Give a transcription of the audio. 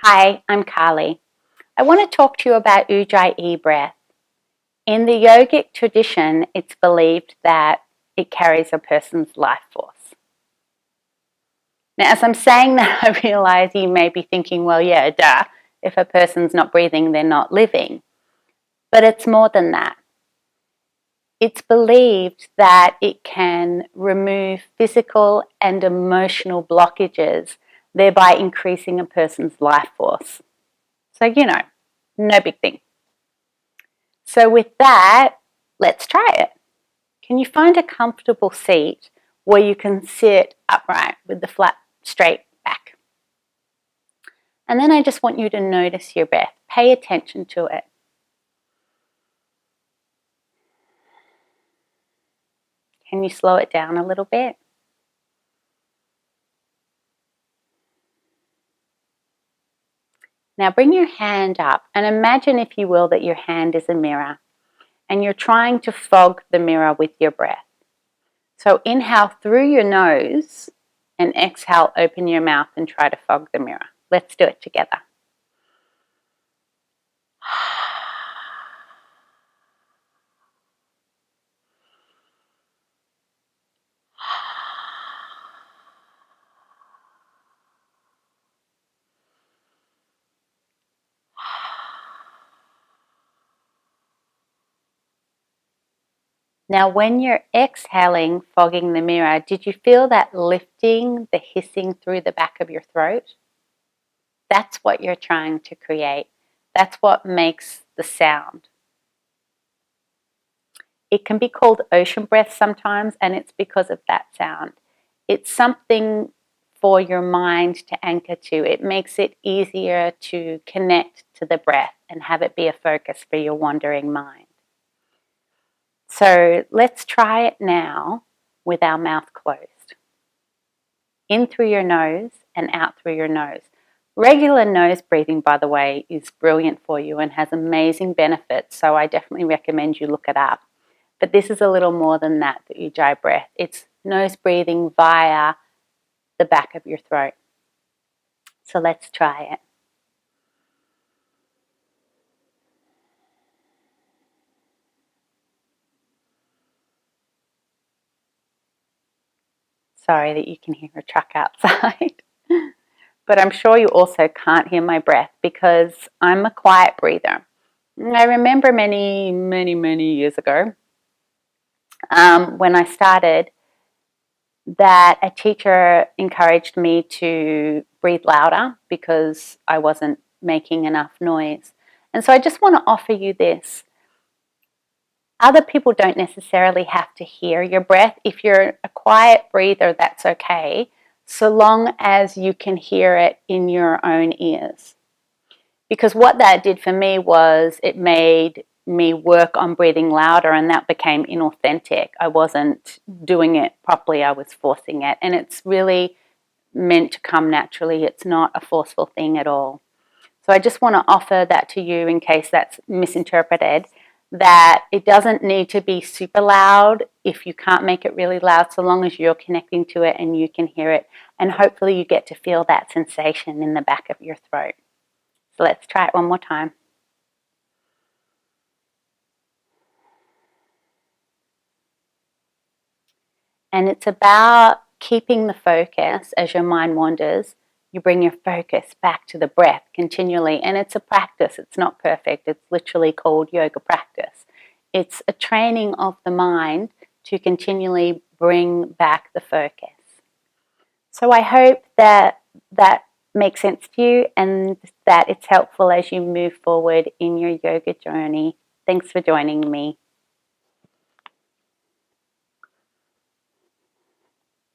Hi, I'm Carly. I want to talk to you about Ujjayi Breath. In the yogic tradition, it's believed that it carries a person's life force. Now, as I'm saying that, I realize you may be thinking, well, yeah, duh. If a person's not breathing, they're not living. But it's more than that. It's believed that it can remove physical and emotional blockages, thereby increasing a person's life force. So, no big thing. So with that, let's try it. Can you find a comfortable seat where you can sit upright with the flat, straight back? And then I just want you to notice your breath. Pay attention to it. Can you slow it down a little bit? Now bring your hand up and imagine, if you will, that your hand is a mirror and you're trying to fog the mirror with your breath. So inhale through your nose and exhale, open your mouth and try to fog the mirror. Let's do it together. Now, when you're exhaling, fogging the mirror, did you feel that lifting, the hissing through the back of your throat? That's what you're trying to create. That's what makes the sound. It can be called ocean breath sometimes, and it's because of that sound. It's something for your mind to anchor to. It makes it easier to connect to the breath and have it be a focus for your wandering mind. So let's try it now with our mouth closed. In through your nose and out through your nose. Regular nose breathing, by the way, is brilliant for you and has amazing benefits, so I definitely recommend you look it up. But this is a little more than that, the Ujjayi breath. It's nose breathing via the back of your throat. So let's try it. Sorry that you can hear a truck outside. But I'm sure you also can't hear my breath because I'm a quiet breather. I remember many, many, many years ago when I started that a teacher encouraged me to breathe louder because I wasn't making enough noise. And so I just want to offer you this. Other people don't necessarily have to hear your breath. If you're a quiet breather, that's okay, so long as you can hear it in your own ears. Because what that did for me was it made me work on breathing louder, and that became inauthentic. I wasn't doing it properly, I was forcing it. And it's really meant to come naturally. It's not a forceful thing at all. So I just want to offer that to you in case that's misinterpreted, that it doesn't need to be super loud if you can't make it really loud, so long as you're connecting to it and you can hear it. And hopefully you get to feel that sensation in the back of your throat. So let's try it one more time. And it's about keeping the focus as your mind wanders. You bring your focus back to the breath continually. And it's a practice. It's not perfect. It's literally called yoga practice. It's a training of the mind to continually bring back the focus. So I hope that that makes sense to you and that it's helpful as you move forward in your yoga journey. Thanks for joining me.